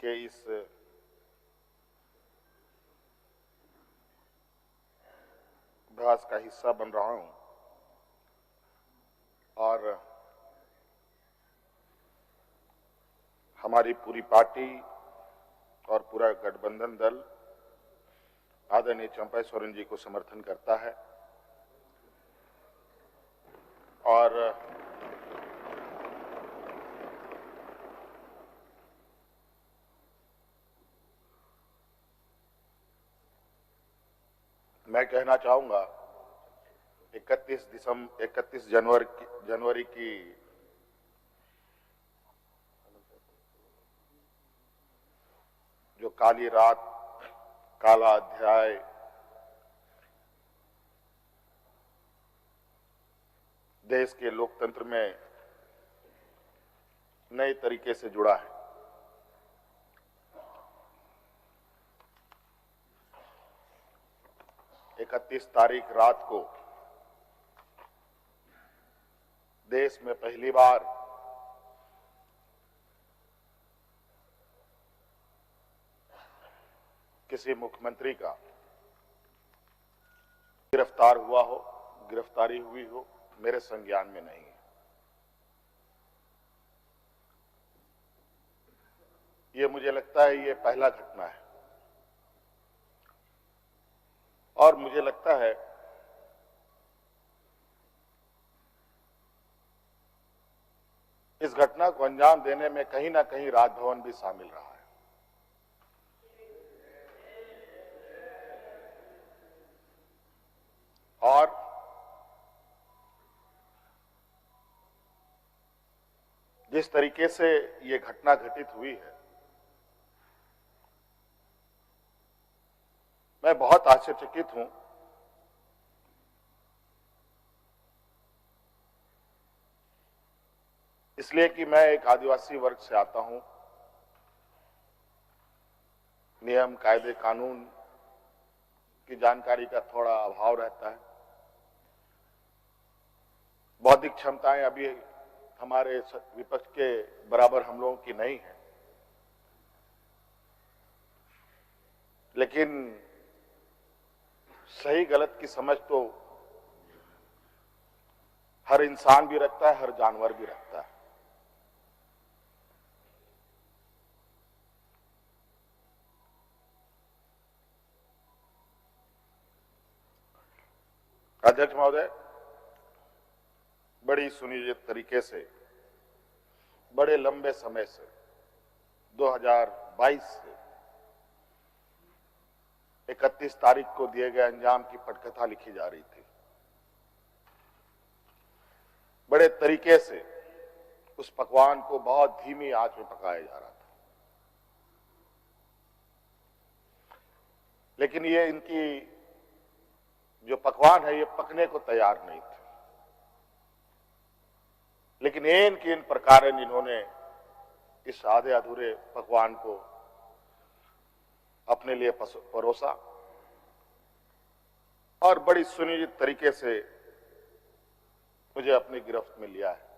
के इस अभ्यास का हिस्सा बन रहा हूं और हमारी पूरी पार्टी और पूरा गठबंधन दल आदरणीय चंपा सोरेन जी को समर्थन करता है और मैं कहना चाहूंगा 31 जनवरी की जो काली रात, काला अध्याय देश के लोकतंत्र में नए तरीके से जुड़ा है। इकतीस तारीख रात को देश में पहली बार किसी मुख्यमंत्री का गिरफ्तारी हुई हो, मेरे संज्ञान में नहीं है। ये मुझे लगता है ये पहला घटना है और मुझे लगता है इस घटना को अंजाम देने में कहीं ना कहीं राजभवन भी शामिल रहा है। और जिस तरीके से ये घटना घटित हुई है, मैं बहुत आश्चर्यचकित हूं। इसलिए कि मैं एक आदिवासी वर्ग से आता हूं। नियम, कायदे, कानून की जानकारी का थोड़ा अभाव रहता है। बौद्धिक क्षमताएं अभी हमारे विपक्ष के बराबर हम लोगों की नहीं है, लेकिन सही गलत की समझ तो हर इंसान भी रखता है, हर जानवर भी रखता है। अध्यक्ष महोदय, बड़ी सुनियोजित तरीके से, बड़े लंबे समय से 2022 से 31 तारीख को दिए गए अंजाम की पटकथा लिखी जा रही थी। बड़े तरीके से उस पकवान को बहुत धीमी आंच में पकाया जा रहा था, लेकिन ये इनकी जो पकवान है ये पकने को तैयार नहीं थे। लेकिन इन प्रकार इन्होंने इस आधे अधूरे पकवान को अपने लिए परोसा और बड़ी सुनियोजित तरीके से मुझे अपनी गिरफ्त में लिया है।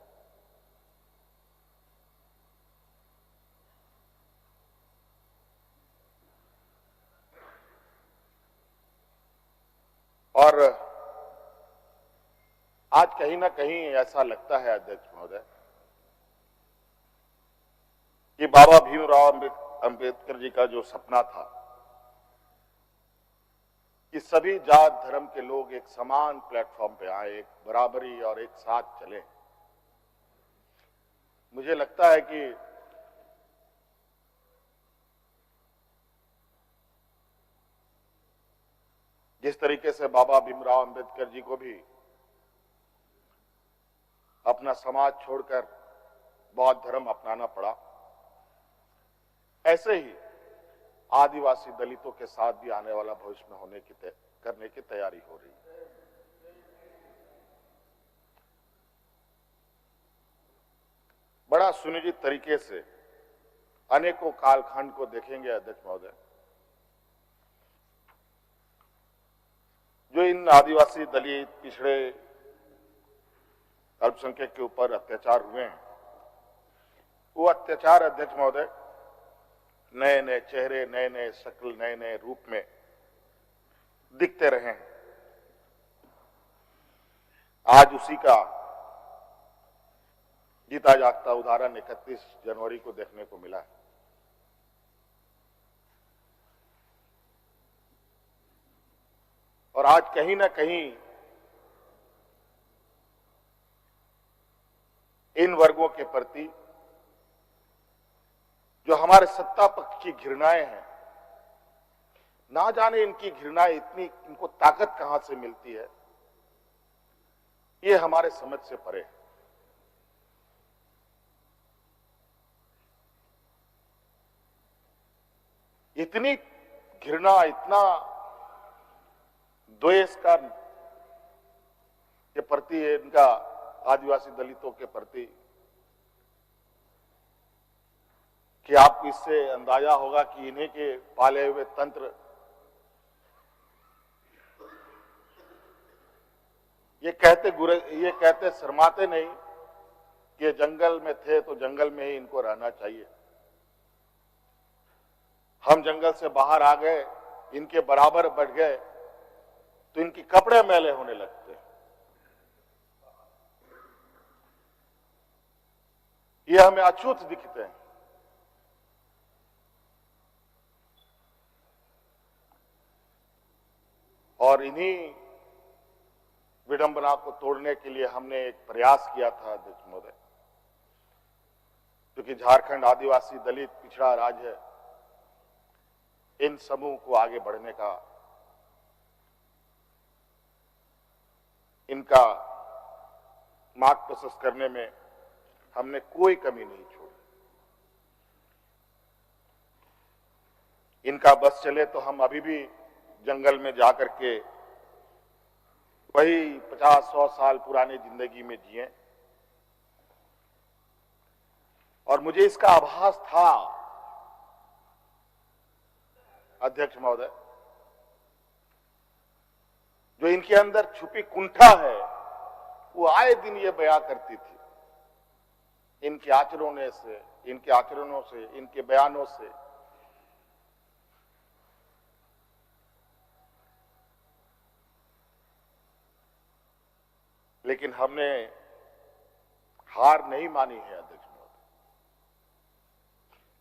और आज कहीं ना कहीं ऐसा लगता है अध्यक्ष महोदय कि बाबा भीमराव अंबेडकर जी का जो सपना था कि सभी जात धर्म के लोग एक समान प्लेटफॉर्म पे आए, एक बराबरी और एक साथ चले, मुझे लगता है कि जिस तरीके से बाबा भीमराव अंबेडकर जी को भी अपना समाज छोड़कर बौद्ध धर्म अपनाना पड़ा, ऐसे ही आदिवासी दलितों के साथ भी आने वाला भविष्य में करने की तैयारी हो रही है। बड़ा सुनियोजित तरीके से अनेकों कालखंड को देखेंगे अध्यक्ष महोदय, जो इन आदिवासी दलित पिछड़े अल्पसंख्यक के ऊपर अत्याचार हुए हैं, वो अत्याचार अध्यक्ष महोदय नए नए चेहरे, नए नए शक्ल, नए नए रूप में दिखते रहे हैं। आज उसी का जीता जागता उदाहरण 31 जनवरी को देखने को मिला है। और आज कहीं ना कहीं इन वर्गों के प्रति जो हमारे सत्ता पक्ष की घृणाएं हैं, ना जाने इनकी घृणाएं इनको ताकत कहां से मिलती है, ये हमारे समझ से परे है। इतनी घृणा, इतना द्वेष के प्रति इनका आदिवासी दलितों के प्रति कि आपको इससे अंदाजा होगा कि इन्हीं के पाले हुए तंत्र ये कहते शर्माते नहीं कि जंगल में थे तो जंगल में ही इनको रहना चाहिए। हम जंगल से बाहर आ गए, इनके बराबर बढ़ गए तो इनके कपड़े मैले होने लगते हैं। ये हमें अछूत दिखते हैं। और इन्हीं विडंबना को तोड़ने के लिए हमने एक प्रयास किया था अध्यक्ष महोदय, क्योंकि झारखंड आदिवासी दलित पिछड़ा राज्य है, इन समूह को आगे बढ़ने का, इनका मार्ग प्रशस्त करने में हमने कोई कमी नहीं छोड़ी। इनका बस चले तो हम अभी भी जंगल में जाकर के वही 50-100 साल पुरानी जिंदगी में जिए। और मुझे इसका आभास था अध्यक्ष महोदय, जो इनके अंदर छुपी कुंठा है वो आए दिन ये बयां करती थी, इनके आचरणों से, इनके बयानों से। लेकिन हमने हार नहीं मानी है अध्यक्ष महोदय।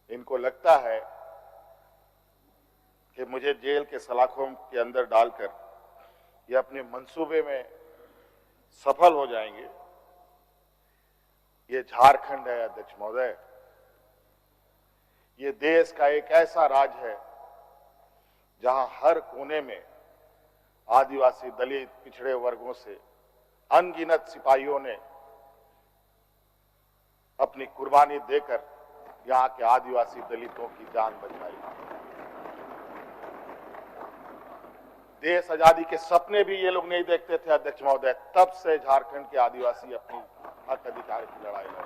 इनको लगता है कि मुझे जेल के सलाखों के अंदर डालकर ये अपने मंसूबे में सफल हो जाएंगे। ये झारखंड है अध्यक्ष महोदय, ये देश का एक ऐसा राज्य है जहां हर कोने में आदिवासी दलित पिछड़े वर्गों से अनगिनत सिपाहियों ने अपनी कुर्बानी देकर यहां के आदिवासी दलितों की जान बचाई। देश आजादी के सपने भी ये लोग नहीं देखते थे अध्यक्ष महोदय, तब से झारखंड के आदिवासी अपनी हक अधिकार की लड़ाई लड़ रहे।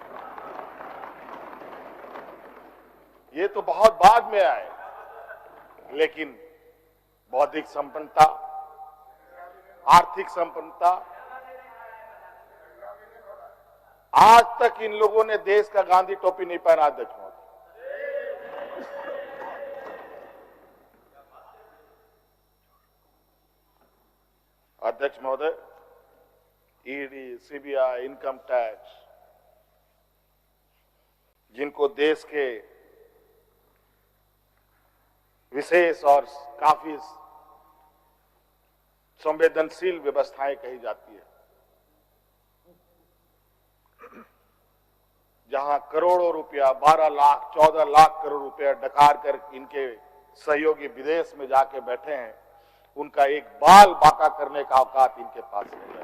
ये तो बहुत बाद में आए, लेकिन बौद्धिक संपन्नता, आर्थिक संपन्नता, आज तक इन लोगों ने देश का गांधी टोपी नहीं पहना अध्यक्ष महोदय। अध्यक्ष महोदय, ईडी, सीबीआई, इनकम टैक्स, जिनको देश के विशेष और काफी संवेदनशील व्यवस्थाएं कही जाती है, जहां करोड़ों रुपया, 12 लाख 14 लाख करोड़ रुपया डकार कर इनके सहयोगी विदेश में जाके बैठे हैं, उनका एक बाल बाका करने का औकात इनके पास नहीं है।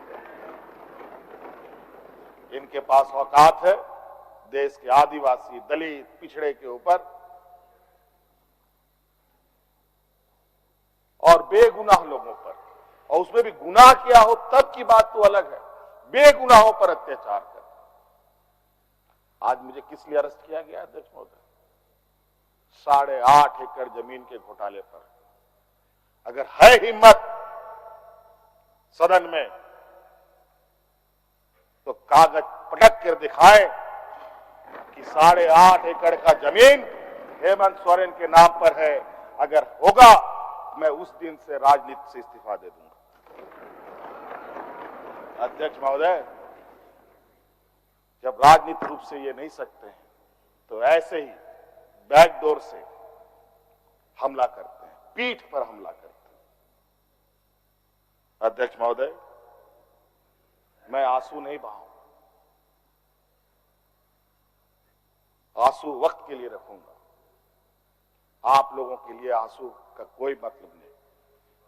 इनके पास औकात है देश के आदिवासी दलित पिछड़े के ऊपर, और बेगुनाह लोगों पर, और उसमें भी गुनाह किया हो तब की बात तो अलग है, बेगुनाहों पर अत्याचार कर। आज मुझे किस लिए अरेस्ट किया गया अध्यक्ष महोदय? 8.5 एकड़ जमीन के घोटाले पर। अगर है हिम्मत सदन में तो कागज पटक कर दिखाएं कि 8.5 एकड़ का जमीन हेमंत सोरेन के नाम पर है। अगर होगा मैं उस दिन से राजनीति से इस्तीफा दे दूंगा। अध्यक्ष महोदय, जब राजनीतिक रूप से ये नहीं सकते हैं तो ऐसे ही बैकडोर से हमला करते हैं, पीठ पर हमला करते हैं। अध्यक्ष महोदय, मैं आंसू नहीं बहाऊंगा, आंसू वक्त के लिए रखूंगा। आप लोगों के लिए आंसू का कोई मतलब नहीं।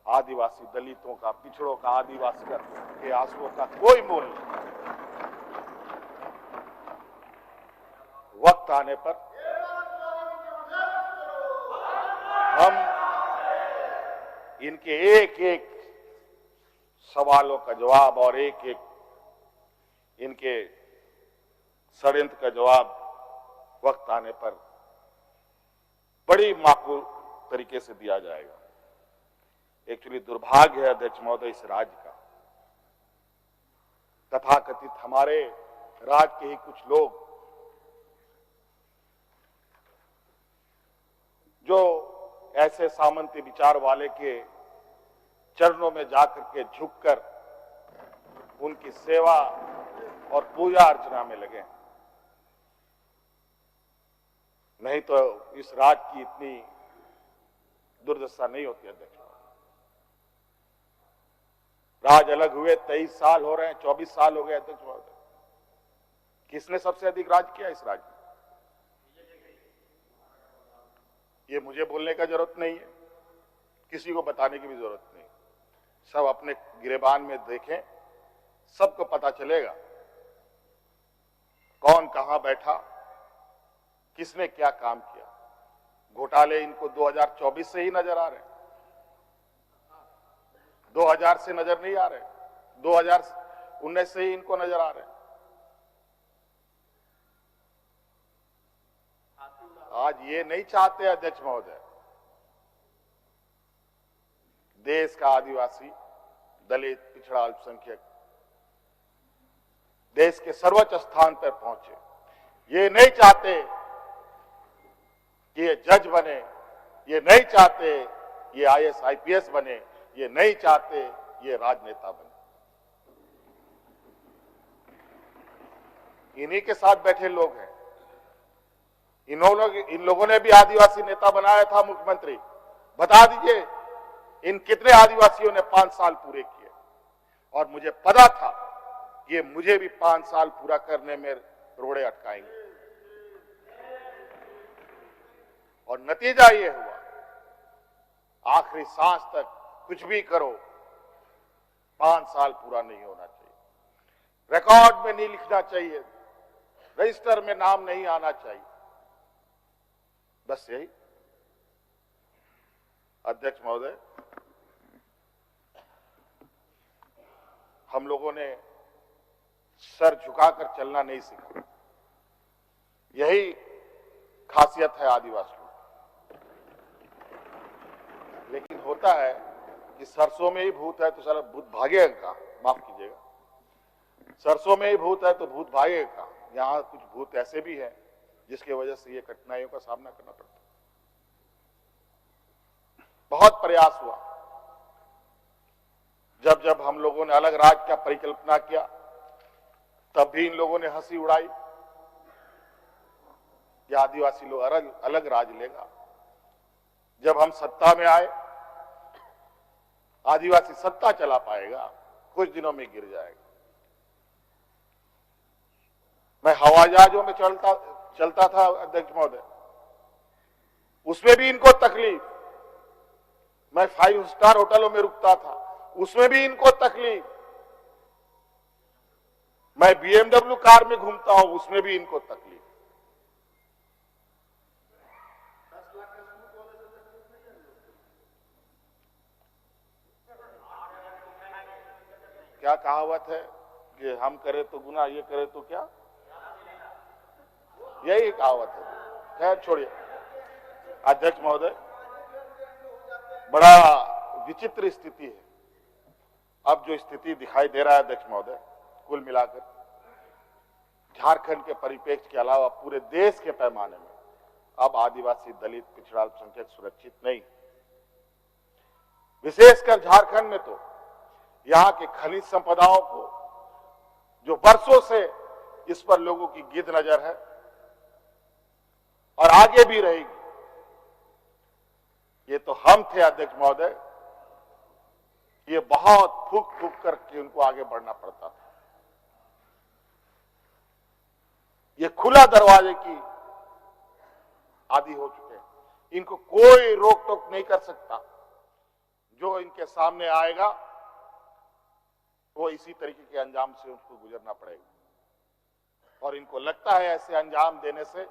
आदिवासी दलितों का, पिछड़ों का, आदिवासी के आंसुओं का कोई मोल नहीं। वक्त आने पर हम इनके एक एक सवालों का जवाब और एक एक इनके षड्यंत्र का जवाब वक्त आने पर बड़ी माकूल तरीके से दिया जाएगा। एक्चुअली दुर्भाग्य है अध्यक्ष महोदय इस राज्य का, तथाकथित हमारे राज्य के ही कुछ लोग जो ऐसे सामंती विचार वाले के चरणों में जाकर के झुककर उनकी सेवा और पूजा अर्चना में लगे। नहीं तो इस राज्य की इतनी दुर्दशा नहीं होती। अध्यक्ष, राज अलग हुए 23 साल हो रहे हैं, 24 साल हो गए। अध्यक्ष महोदय, किसने सबसे अधिक राज किया इस राज्य में? ये मुझे बोलने का जरूरत नहीं है, किसी को बताने की भी जरूरत नहीं। सब अपने गिरेबान में देखें, सबको पता चलेगा कौन कहां बैठा, किसने क्या काम किया। घोटाले इनको 2024 से ही नजर आ रहे हैं, 2000 से नजर नहीं आ रहे, 2019 से ही इनको नजर आ रहे हैं। आज ये नहीं चाहते अध्यक्ष महोदय, देश का आदिवासी, दलित, पिछड़ा, अल्पसंख्यक देश के सर्वोच्च स्थान पर पहुंचे। ये नहीं चाहते कि ये जज बने, ये नहीं चाहते ये आईएएस आईपीएस बने, ये नहीं चाहते ये राजनेता बने। इन्हीं के साथ बैठे लोग हैं। इन लोगों ने भी आदिवासी नेता बनाया था मुख्यमंत्री। बता दीजिए इन कितने आदिवासियों ने 5 साल पूरे किए। और मुझे पता था ये मुझे भी 5 साल पूरा करने में रोड़े अटकाएंगे, और नतीजा ये हुआ आखिरी सांस तक कुछ भी करो 5 साल पूरा नहीं होना चाहिए, रिकॉर्ड में नहीं लिखना चाहिए, रजिस्टर में नाम नहीं आना चाहिए। बस यही। अध्यक्ष महोदय, हम लोगों ने सर झुकाकर चलना नहीं सीखा। यही खासियत है आदिवासियों। लेकिन होता है कि सरसों में ही भूत है तो सारा भूत भागेगा का, माफ कीजिएगा, सरसों में ही भूत है तो भूत भागेगा का। यहां कुछ भूत ऐसे भी हैं जिसकी वजह से ये कठिनाइयों का सामना करना पड़ता है। बहुत प्रयास हुआ, जब जब हम लोगों ने अलग राज्य का परिकल्पना किया तब भी इन लोगों ने हंसी उड़ाई कि आदिवासी लोग अलग राज लेगा। जब हम सत्ता में आए, आदिवासी सत्ता चला पाएगा, कुछ दिनों में गिर जाएगा। मैं हवाई जहाजों में चलता था अध्यक्ष महोदय, उसमें भी इनको तकलीफ। मैं 5 स्टार होटलों में रुकता था, उसमें भी इनको तकलीफ। मैं BMW कार में घूमता हूं, उसमें भी इनको तकलीफ। क्या कहावत है कि हम करें तो गुनाह, ये करें तो क्या, यही कहावत है। खैर छोड़िए। अध्यक्ष महोदय, बड़ा विचित्र स्थिति है अब जो स्थिति दिखाई दे रहा है अध्यक्ष महोदय। कुल मिलाकर झारखंड के परिप्रेक्ष्य के अलावा पूरे देश के पैमाने में अब आदिवासी, दलित, पिछड़ा, अल्पसंख्यक सुरक्षित नहीं। विशेषकर झारखंड में तो यहां के खनिज संपदाओं को, जो वर्षों से इस पर लोगों की गिद्ध नजर है और आगे भी रहेगी। ये तो हम थे अध्यक्ष महोदय, ये बहुत फूक फूक करके उनको आगे बढ़ना पड़ता था। ये खुला दरवाजे की आदी हो चुके हैं, इनको कोई रोक टोक नहीं कर सकता। जो इनके सामने आएगा वो इसी तरीके के अंजाम से उसको गुजरना पड़ेगा। और इनको लगता है ऐसे अंजाम देने से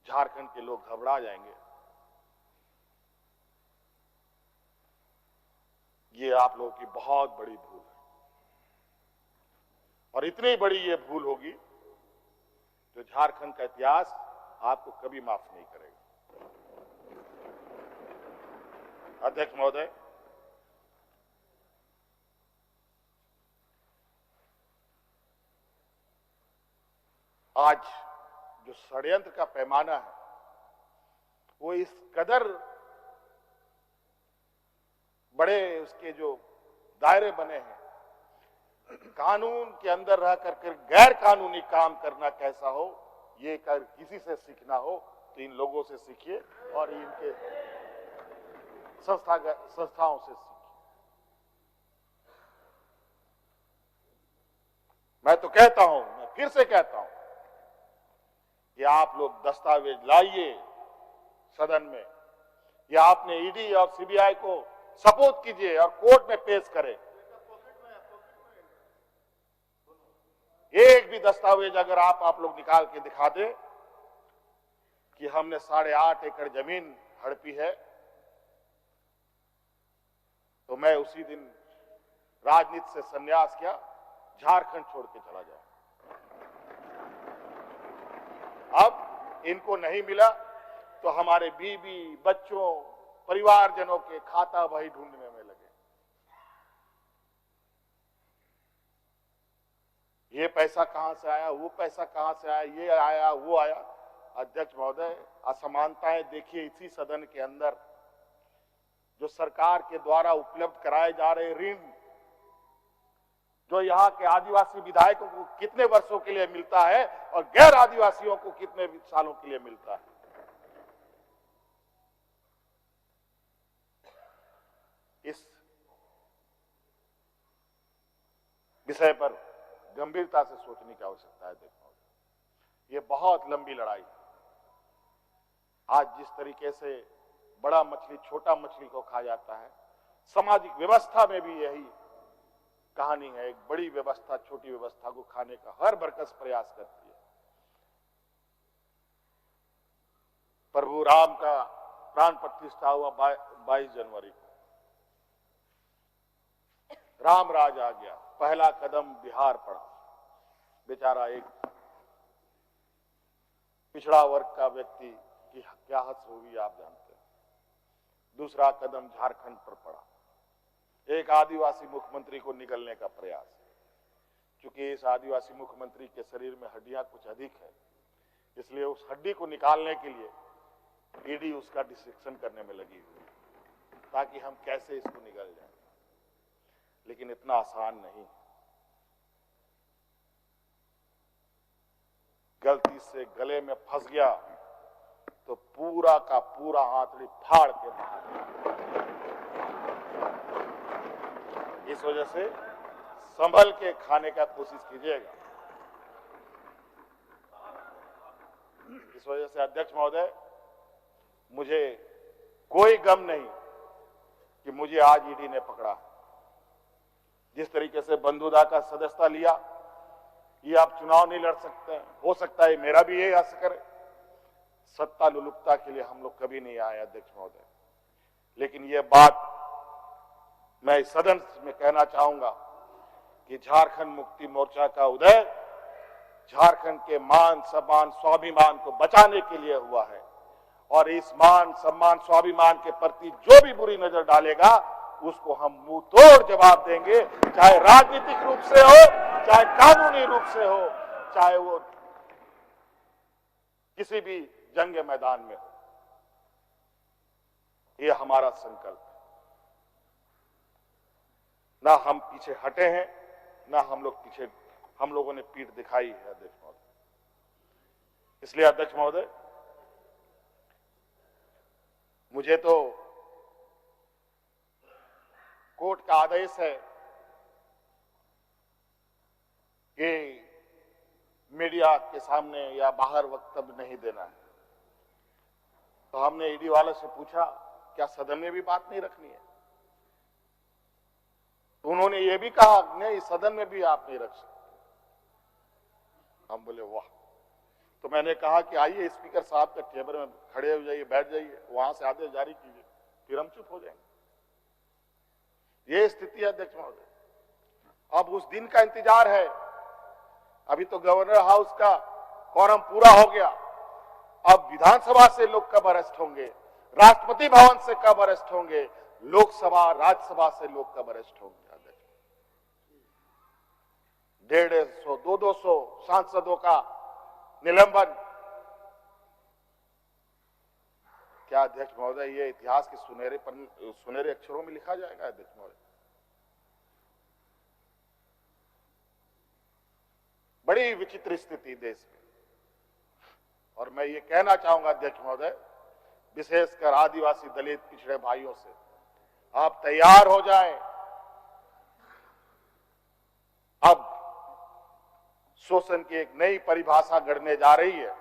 झारखंड के लोग घबरा जाएंगे। ये आप लोगों की बहुत बड़ी भूल है, और इतनी बड़ी ये भूल होगी जो झारखंड का इतिहास आपको कभी माफ नहीं करेगा। अध्यक्ष महोदय, आज जो षड्यंत्र का पैमाना है वो इस कदर बड़े उसके जो दायरे बने हैं, कानून के अंदर रह करके गैर कानूनी काम करना कैसा हो, ये कर किसी से सीखना हो तो इन लोगों से सीखिए और इनके संस्थाओं से सीखिए। मैं तो कहता हूं, मैं फिर से कहता हूं कि आप लोग दस्तावेज लाइए सदन में, या आपने ईडी और सीबीआई को सपोर्ट कीजिए और कोर्ट में पेश करें। एक भी दस्तावेज अगर आप लोग निकाल के दिखा दे कि हमने 8.5 एकड़ जमीन हड़पी है, तो मैं उसी दिन राजनीति से संन्यास किया, झारखंड छोड़ के चला जाऊं। अब इनको नहीं मिला तो हमारे बीवी, बच्चों, परिवारजनों के खाता बही ढूंढने में लगे। ये पैसा कहां से आया, वो पैसा कहां से आया, ये आया, वो आया। अध्यक्ष महोदय, असमानताएं देखिए इसी सदन के अंदर। जो सरकार के द्वारा उपलब्ध कराए जा रहे ऋण, जो यहाँ के आदिवासी विधायकों को कितने वर्षों के लिए मिलता है और गैर आदिवासियों को कितने सालों के लिए मिलता है। इस विषय पर गंभीरता से सोचने की आवश्यकता है। देखो, ये बहुत लंबी लड़ाई है। आज जिस तरीके से बड़ा मछली छोटा मछली को खा जाता है, सामाजिक व्यवस्था में भी यही कहानी है। एक बड़ी व्यवस्था छोटी व्यवस्था को खाने का हर बरकस प्रयास करती है। प्रभु राम का प्राण प्रतिष्ठा हुआ 22 जनवरी को। राम राज आ गया, पहला कदम बिहार पड़ा। बेचारा एक पिछड़ा वर्ग का व्यक्ति की क्या हद होगी आप जानते हैं। दूसरा कदम झारखंड पर पड़ा, एक आदिवासी मुख्यमंत्री को निगलने का प्रयास। क्योंकि इस आदिवासी मुख्यमंत्री के शरीर में हड्डियां कुछ अधिक है, इसलिए उस हड्डी को निकालने के लिए ईडी उसका डिसेक्शन करने में लगी हुई, ताकि हम कैसे इसको निगल जाए। लेकिन इतना आसान नहीं। गलती से गले में फंस गया तो पूरा का पूरा आंतड़ी फाड़ के बाहर। इस वजह से संभल के खाने का कोशिश कीजिएगा। इस वजह से अध्यक्ष महोदय, मुझे कोई गम नहीं कि मुझे आज ईडी ने पकड़ा। जिस तरीके से बंधुदा का सदस्यता लिया, ये आप चुनाव नहीं लड़ सकते हैं। हो सकता है मेरा भी यही असर है। सत्ता लुलुपता के लिए हम लोग कभी नहीं आए अध्यक्ष महोदय। लेकिन ये बात मैं इस सदन में कहना चाहूंगा कि झारखंड मुक्ति मोर्चा का उदय झारखंड के मान सम्मान स्वाभिमान को बचाने के लिए हुआ है। और इस मान सम्मान स्वाभिमान के प्रति जो भी बुरी नजर डालेगा उसको हम मुंह तोड़ जवाब देंगे, चाहे राजनीतिक रूप से हो, चाहे कानूनी रूप से हो, चाहे वो किसी भी जंग मैदान में हो। ये हमारा संकल्प है। ना हम पीछे हटे हैं, ना हम लोगों ने पीठ दिखाई है अध्यक्ष महोदय। इसलिए अध्यक्ष महोदय, मुझे तो कोर्ट का आदेश है कि मीडिया के सामने या बाहर वक्तव्य नहीं देना है। तो हमने ईडी वाले से पूछा, क्या सदन में भी बात नहीं रखनी है? तो उन्होंने ये भी कहा, नहीं, सदन में भी आप नहीं रख सकते। हम बोले वाह। तो मैंने कहा कि आइए स्पीकर साहब के टेबल में खड़े हो जाइए, बैठ जाइए, वहां से आदेश जारी कीजिए, फिर हम चुप हो जाएंगे। ये स्थिति है अध्यक्ष महोदय। अब उस दिन का इंतजार है। अभी तो गवर्नर हाउस का कॉरम पूरा हो गया। अब विधानसभा से लोग कब अरेस्ट होंगे, राष्ट्रपति भवन से कब अरेस्ट होंगे, लोकसभा राज्यसभा से लोग कब अरेस्ट होंगे? 150, 200 सांसदों का निलंबन। क्या अध्यक्ष महोदय ये इतिहास के सुनहरे अक्षरों में लिखा जाएगा अध्यक्ष महोदय? बड़ी विचित्र स्थिति देश में। और मैं ये कहना चाहूंगा अध्यक्ष महोदय, विशेषकर आदिवासी दलित पिछड़े भाइयों से, आप तैयार हो जाएं। अब शोषण की एक नई परिभाषा गढ़ने जा रही है।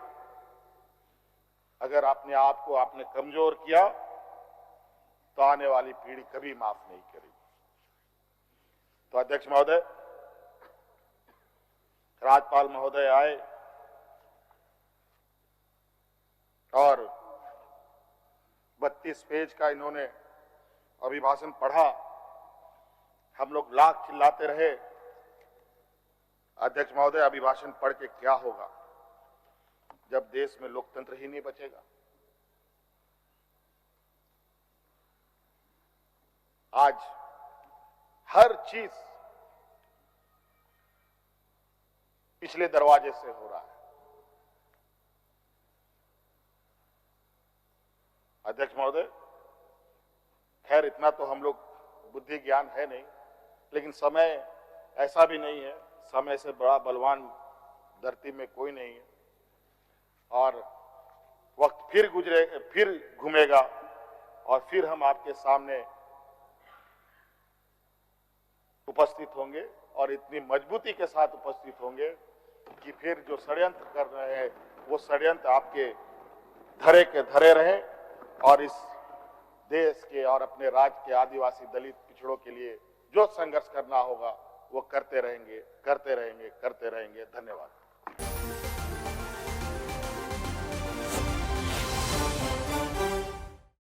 अगर अपने आप को आपने कमजोर किया तो आने वाली पीढ़ी कभी माफ नहीं करेगी। तो अध्यक्ष महोदय, राज्यपाल महोदय आए और 32 पेज का इन्होंने अभिभाषण पढ़ा। हम लोग लाख चिल्लाते रहे। अध्यक्ष महोदय, अभिभाषण पढ़ के क्या होगा जब देश में लोकतंत्र ही नहीं बचेगा? आज हर चीज पिछले दरवाजे से हो रहा है। अध्यक्ष महोदय, खैर इतना तो हम लोग बुद्धि ज्ञान है नहीं, लेकिन समय ऐसा भी नहीं है, समय से बड़ा बलवान धरती में कोई नहीं है। और वक्त फिर घूमेगा और फिर हम आपके सामने उपस्थित होंगे और इतनी मजबूती के साथ उपस्थित होंगे कि फिर जो षड्यंत्र कर रहे हैं वो षड्यंत्र आपके धरे के धरे रहे और इस देश के और अपने राज्य के आदिवासी दलित पिछड़ों के लिए जो संघर्ष करना होगा वो करते रहेंगे। धन्यवाद।